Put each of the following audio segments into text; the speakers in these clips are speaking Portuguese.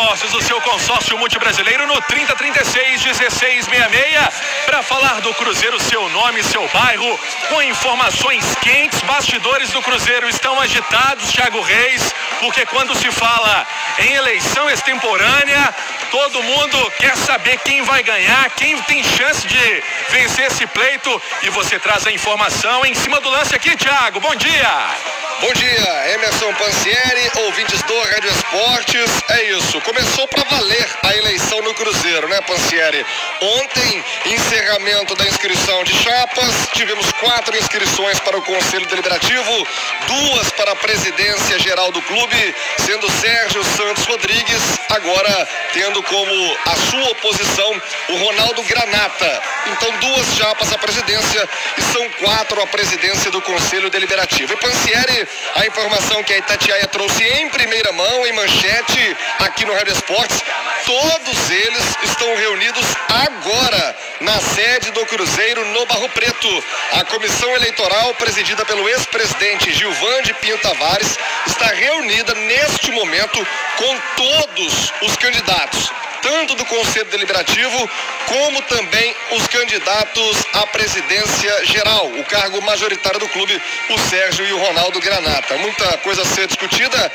Consórcios, o seu consórcio multibrasileiro no 3036-1666. Para falar do Cruzeiro, seu nome, seu bairro, com informações quentes. Bastidores do Cruzeiro estão agitados, Thiago Reis, porque quando se fala em eleição extemporânea, todo mundo quer saber quem vai ganhar, quem tem chance de vencer esse pleito. E você traz a informação em cima do lance aqui, Thiago. Bom dia! Bom dia, Emerson Pansieri, ouvintes do Rádio Esportes. É isso, começou para valer a eleição no Cruzeiro, né, Pansieri? Ontem, encerramento da inscrição de chapas, tivemos 4 inscrições para o Conselho Deliberativo, 2 para a presidência geral do clube, sendo Sérgio Santos Rodrigues, agora tendo como a sua oposição o Ronaldo Granata. Então, 2 chapas à presidência e são 4 à presidência do Conselho Deliberativo. E Pansieri, a informação que a Itatiaia trouxe em primeira mão, em manchete, aqui no Rádio Esportes, todos eles estão reunidos agora na sede do Cruzeiro, no Barro Preto. A comissão eleitoral, presidida pelo ex-presidente Gilvande Pinho Tavares, está reunida neste momento com todos os candidatos, tanto do Conselho Deliberativo, como também os candidatos à presidência geral, o cargo majoritário do clube, o Sérgio e o Ronaldo Granata. Muita coisa a ser discutida,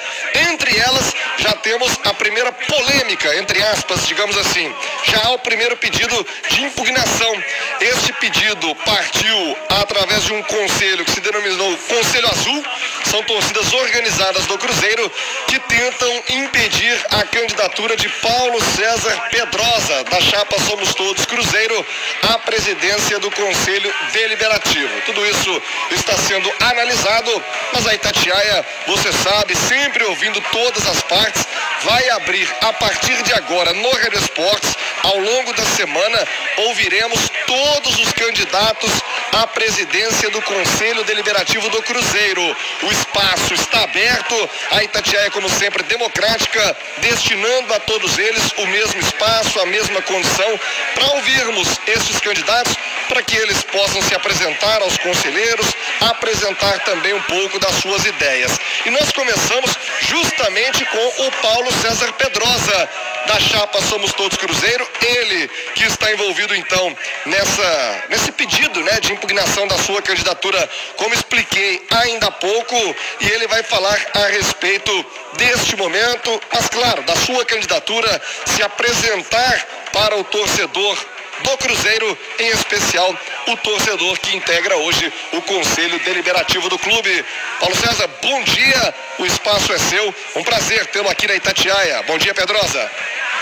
entre elas já temos a primeira polêmica, entre aspas, digamos assim. Já há o primeiro pedido de impugnação. Este pedido partiu através de um conselho que se denominou Conselho Azul. São torcidas organizadas do Cruzeiro que tentam impedir a candidatura de Paulo César Pedrosa, da chapa Somos Todos Cruzeiro, à presidência do Conselho Deliberativo. Tudo isso está sendo analisado, mas a Itatiaia, você sabe, sempre ouvindo todas as partes, vai abrir a partir de agora no Rádio Esportes. Ao longo da semana ouviremos todos os candidatos à presidência do Conselho Deliberativo do Cruzeiro. O espaço está aberto, a Itatiaia, como sempre, democrática, destinando a todos eles o mesmo espaço, a mesma condição, para ouvirmos esses candidatos, para que eles possam se apresentar aos conselheiros, apresentar também um pouco das suas ideias. E nós começamos justamente com o Paulo César Pedrosa, da chapa Somos Todos Cruzeiro, ele que está envolvido então nesse pedido, né, de impugnação da sua candidatura, como expliquei ainda há pouco, e ele vai falar a respeito deste momento, mas claro, da sua candidatura, se apresentar para o torcedor do Cruzeiro, em especial o torcedor que integra hoje o Conselho Deliberativo do clube. Paulo César, bom dia, o espaço é seu, um prazer tê-lo aqui na Itatiaia. Bom dia, Pedrosa.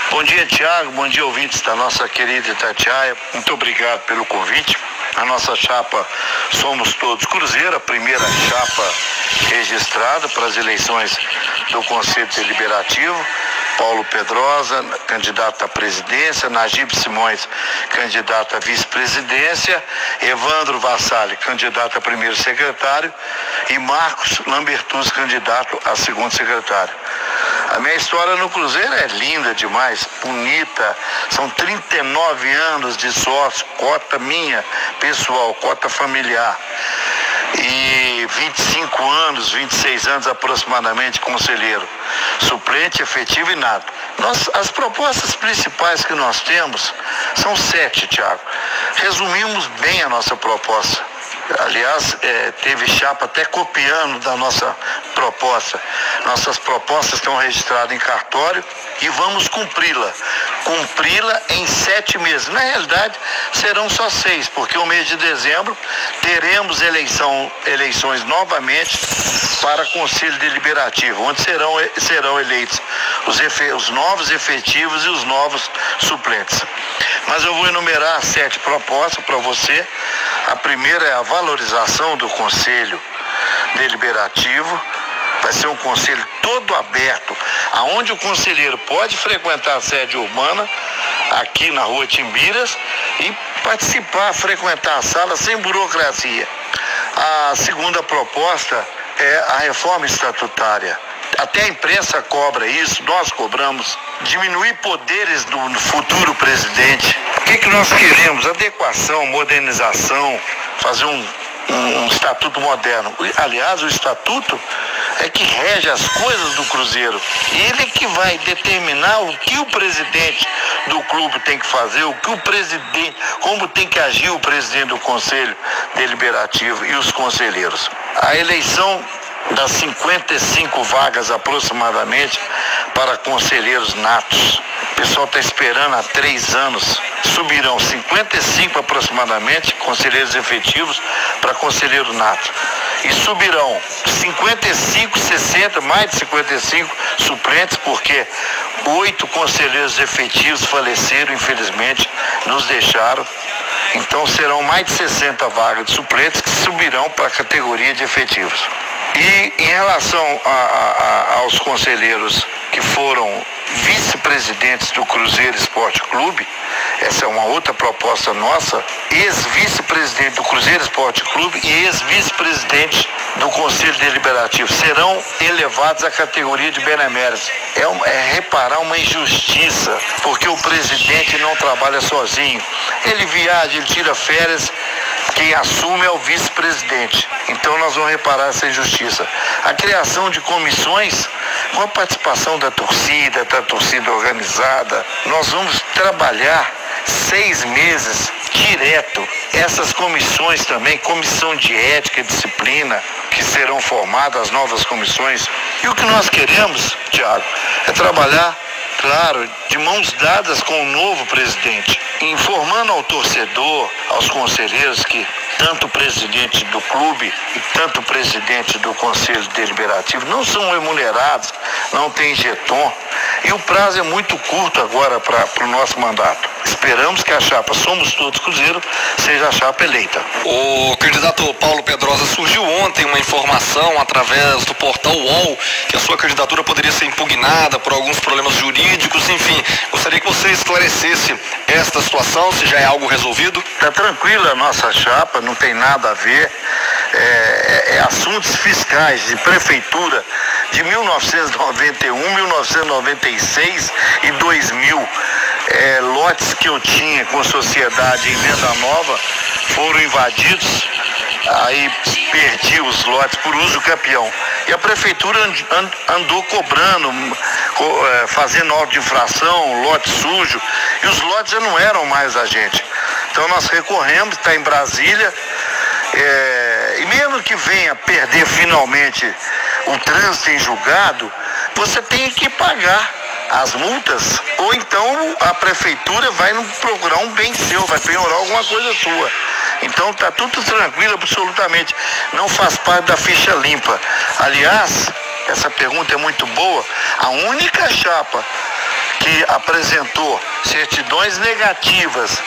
Bom dia, Thiago, bom dia, ouvintes da nossa querida Itatiaia, muito obrigado pelo convite. A nossa chapa Somos Todos Cruzeiro, a primeira chapa registrada para as eleições do Conselho Deliberativo. Paulo Pedrosa, candidato à presidência, Najib Simões, candidato à vice-presidência, Evandro Vassalli, candidato a primeiro secretário, e Marcos Lambertus, candidato a segundo secretário. A minha história no Cruzeiro é linda demais, bonita, são 39 anos de sócio, cota minha, pessoal, cota familiar. E 25 anos, 26 anos aproximadamente conselheiro, suplente, efetivo e nada. As propostas principais que nós temos são 7, Thiago. Resumimos bem a nossa proposta. Aliás, teve chapa até copiando da nossa proposta. Nossas propostas estão registradas em cartório e vamos cumpri-la em 7 meses. Na realidade, serão só 6, porque o mês de dezembro teremos eleições novamente para Conselho Deliberativo, onde serão eleitos os novos efetivos e os novos suplentes. Mas eu vou enumerar 7 propostas para você. A primeira é a valorização do Conselho Deliberativo. Vai ser um conselho todo aberto, aonde o conselheiro pode frequentar a sede urbana, aqui na Rua Timbiras, e participar, frequentar a sala sem burocracia. A segunda proposta é a reforma estatutária. Até a imprensa cobra isso, nós cobramos. Diminuir poderes do futuro presidente. O que nós queremos? Adequação, modernização, fazer um estatuto moderno. Aliás, o estatuto é que rege as coisas do Cruzeiro. Ele que vai determinar o que o presidente do clube tem que fazer, o que o presidente, como tem que agir o presidente do Conselho Deliberativo e os conselheiros. A eleição das 55 vagas aproximadamente para conselheiros natos. O pessoal está esperando há 3 anos. Subirão 55 aproximadamente conselheiros efetivos para conselheiro nato. E subirão 55, 60, mais de 55 suplentes, porque 8 conselheiros efetivos faleceram, infelizmente, nos deixaram. Então serão mais de 60 vagas de suplentes que subirão para a categoria de efetivos. E em relação aos conselheiros que foram vice-presidentes do Cruzeiro Esporte Clube, essa é uma outra proposta nossa, ex-vice-presidente do Cruzeiro Esporte Clube e ex-vice-presidente do Conselho Deliberativo serão elevados à categoria de beneméritos. É reparar uma injustiça, porque o presidente não trabalha sozinho. Ele viaja, ele tira férias, quem assume é o vice-presidente. Então nós vamos reparar essa injustiça. A criação de comissões com a participação da torcida organizada, nós vamos trabalhar 6 meses direto. Essas comissões também, comissão de ética e disciplina, que serão formadas as novas comissões. E o que nós queremos, Thiago, é trabalhar, claro, de mãos dadas com o novo presidente, informando ao torcedor, aos conselheiros que tanto o presidente do clube e tanto o presidente do Conselho Deliberativo não são remunerados, não tem jeton. E o prazo é muito curto agora para o nosso mandato. Esperamos que a chapa Somos Todos Cruzeiro seja a chapa eleita. O candidato Paulo Pedrosa, surgiu ontem uma informação através do portal UOL que a sua candidatura poderia ser impugnada por alguns problemas jurídicos, enfim. Gostaria que você esclarecesse esta situação, se já é algo resolvido. Está tranquila a nossa chapa, não tem nada a ver. É assuntos fiscais de prefeitura de 1991, 1996 e 2000. Lotes que eu tinha com sociedade em venda nova foram invadidos, aí perdi os lotes por uso campeão. E a prefeitura andou cobrando, fazendo auto de infração, lote sujo, e os lotes já não eram mais da gente. Então nós recorremos, está em Brasília, e mesmo que venha perder finalmente o trânsito em julgado, você tem que pagar as multas, ou então a prefeitura vai procurar um bem seu, vai penhorar alguma coisa sua. Então está tudo tranquilo, absolutamente. Não faz parte da ficha limpa. Aliás, essa pergunta é muito boa. A única chapa que apresentou certidões negativas,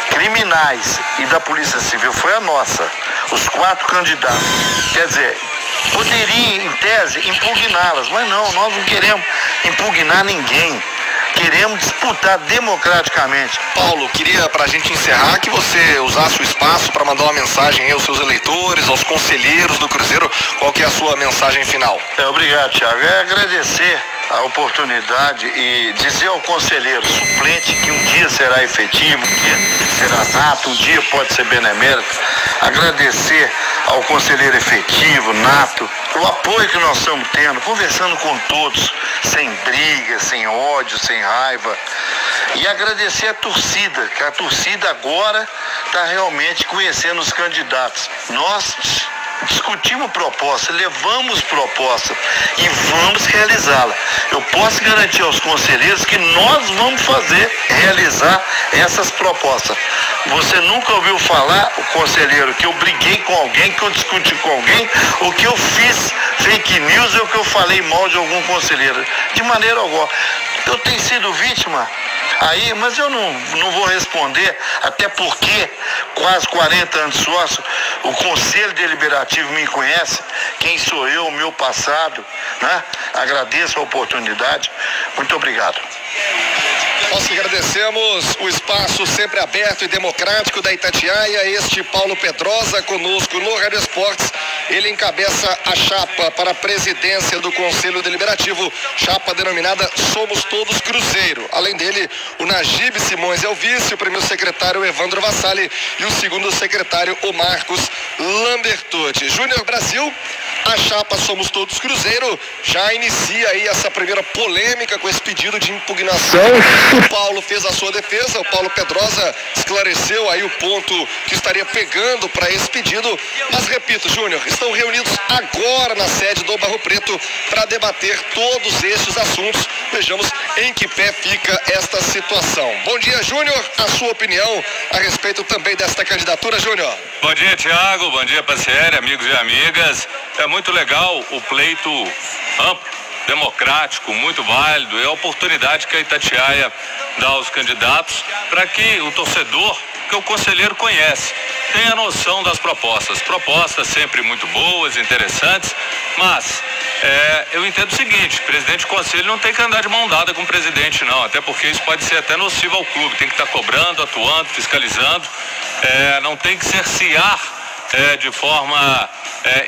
criminais e da Polícia Civil foi a nossa. Os 4 candidatos. Quer dizer, poderia, em tese, impugná-las, mas não, nós não queremos impugnar ninguém. Queremos disputar democraticamente. Paulo, queria, para a gente encerrar, que você usasse o espaço para mandar uma mensagem aí aos seus eleitores, aos conselheiros do Cruzeiro. Qual que é a sua mensagem final? Obrigado, Thiago. Agradecer a oportunidade e dizer ao conselheiro suplente que um dia será efetivo, um dia será nato, um dia pode ser benemérito. Agradecer ao conselheiro efetivo, nato, o apoio que nós estamos tendo, conversando com todos, sem briga, sem ódio, sem raiva. E agradecer a torcida, que a torcida agora está realmente conhecendo os candidatos. Nós discutimos proposta, levamos proposta e vamos realizá-la. Eu posso garantir aos conselheiros que nós vamos realizar essas propostas. Você nunca ouviu falar, o conselheiro, que eu briguei com alguém, que eu discuti com alguém, ou que eu fiz fake news, ou que eu falei mal de algum conselheiro. De maneira alguma. Eu tenho sido vítima aí, mas eu não vou responder, até porque quase 40 anos sócio, o Conselho Deliberativo me conhece, quem sou eu, o meu passado, né? Agradeço a oportunidade. Muito obrigado. Nós que agradecemos o espaço sempre aberto e democrático da Itatiaia. Este Paulo Pedrosa conosco no Rádio Esportes. Ele encabeça a chapa para a presidência do Conselho Deliberativo, chapa denominada Somos Todos Cruzeiro. Além dele, o Najib Simões é o vice, o primeiro secretário Evandro Vassali e o segundo secretário o Marcos Lambertucci. Júnior Brasil, A chapa Somos Todos Cruzeiro já inicia aí essa primeira polêmica com esse pedido de impugnação. O Paulo fez a sua defesa, o Paulo Pedrosa esclareceu aí o ponto que estaria pegando para esse pedido. Mas repito, Júnior, estão reunidos agora na sede do Barro Preto para debater todos estes assuntos. Vejamos em que pé fica esta situação. Bom dia, Júnior. A sua opinião a respeito também desta candidatura, Júnior? Bom dia, Thiago. Bom dia, Pancieri, amigos e amigas. É muito legal o pleito amplo, democrático, muito válido. É a oportunidade que a Itatiaia dá aos candidatos para que o torcedor, que o conselheiro conhece, tenha noção das propostas. Propostas sempre muito boas, interessantes, mas eu entendo o seguinte: presidente de conselho não tem que andar de mão dada com o presidente, não, até porque isso pode ser até nocivo ao clube. Tem que estar cobrando, atuando, fiscalizando, não tem que cercear de forma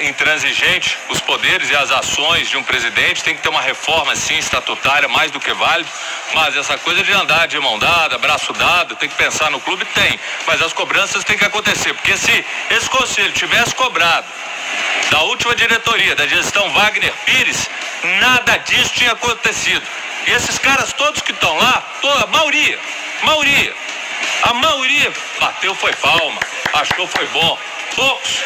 intransigente os poderes e as ações de um presidente. Tem que ter uma reforma, sim, estatutária, mais do que válido, mas essa coisa de andar de mão dada, braço dado, tem que pensar no clube, tem, mas as cobranças têm que acontecer, porque se esse conselho tivesse cobrado da última diretoria, da gestão Wagner Pires, nada disso tinha acontecido. E esses caras todos que estão lá, a maioria bateu, foi palma, achou foi bom. Poucos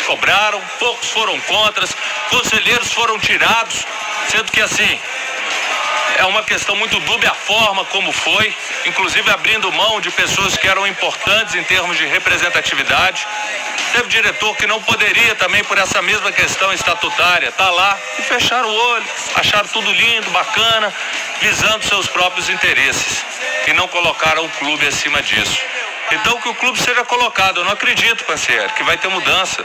cobraram, poucos foram contra, conselheiros foram tirados, sendo que assim, é uma questão muito dúbia a forma como foi, inclusive abrindo mão de pessoas que eram importantes em termos de representatividade. Teve diretor que não poderia também por essa mesma questão estatutária, tá lá e fecharam o olho, acharam tudo lindo, bacana, visando seus próprios interesses e não colocaram o clube acima disso. Então que o clube seja colocado. Eu não acredito, Pancieri, que vai ter mudança.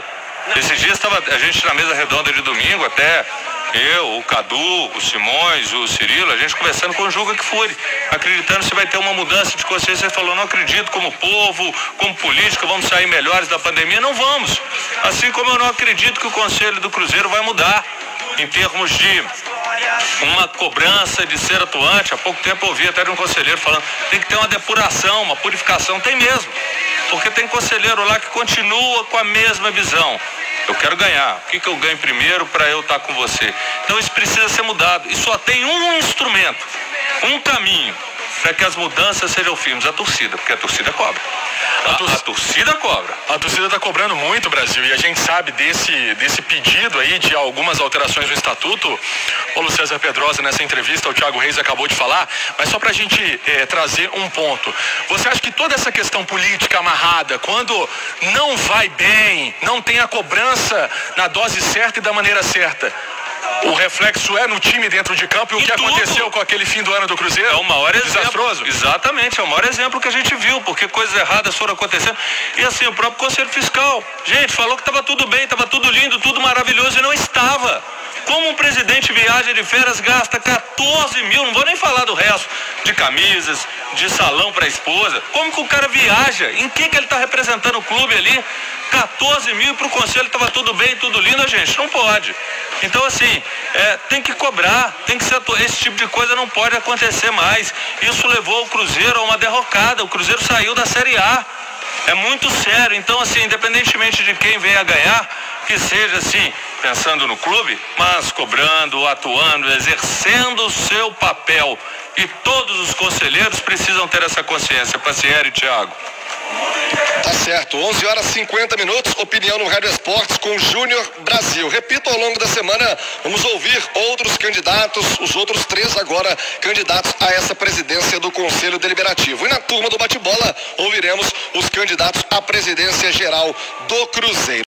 Esses dias estava a gente na mesa redonda de domingo, até eu, o Cadu, o Simões, o Cirilo, a gente conversando com o Juca Kfouri, acreditando se vai ter uma mudança de consciência. Ele falou: não acredito, como povo, como política, vamos sair melhores da pandemia. Não vamos. Assim como eu não acredito que o Conselho do Cruzeiro vai mudar em termos de uma cobrança de ser atuante. Há pouco tempo eu ouvi até de um conselheiro falando: tem que ter uma depuração, uma purificação. Tem mesmo, porque tem conselheiro lá que continua com a mesma visão. Eu quero ganhar, o que eu ganho primeiro para eu estar com você? Então isso precisa ser mudado, e só tem um instrumento, um caminho para que as mudanças sejam firmes: a torcida, porque a torcida cobra. A torcida cobra. A torcida está cobrando muito, Brasil, e a gente sabe desse pedido aí de algumas alterações no estatuto. Paulo César Pedrosa, nessa entrevista, o Thiago Reis acabou de falar, mas só para a gente trazer um ponto. Você acha que toda essa questão política amarrada, quando não vai bem, não tem a cobrança na dose certa e da maneira certa, o reflexo é no time dentro de campo? E o que aconteceu com aquele fim do ano do Cruzeiro? É o maior desastroso. Exemplo. Exatamente, é o maior exemplo que a gente viu, porque coisas erradas foram acontecendo. E assim, o próprio Conselho Fiscal, gente, falou que estava tudo bem, estava tudo lindo, tudo maravilhoso, e não estava. Como um presidente viaja de férias, gasta 14 mil, não vou nem falar do resto, de camisas, de salão para a esposa. Como que o cara viaja? Em que ele está representando o clube ali? 14 mil para o conselho, estava tudo bem, tudo lindo, gente, não pode. Então assim, tem que cobrar, tem que ser, esse tipo de coisa não pode acontecer mais. Isso levou o Cruzeiro a uma derrocada. O Cruzeiro saiu da Série A. É muito sério. Então assim, independentemente de quem venha a ganhar, que seja assim, pensando no clube, mas cobrando, atuando, exercendo o seu papel. E todos os conselheiros precisam ter essa consciência. Pancieri e Thiago. Tá certo, 11h50, opinião no Rádio Esportes com Júnior Brasil. Repito, ao longo da semana vamos ouvir outros candidatos, os outros 3 agora candidatos a essa presidência do Conselho Deliberativo. E na turma do bate-bola ouviremos os candidatos à presidência geral do Cruzeiro.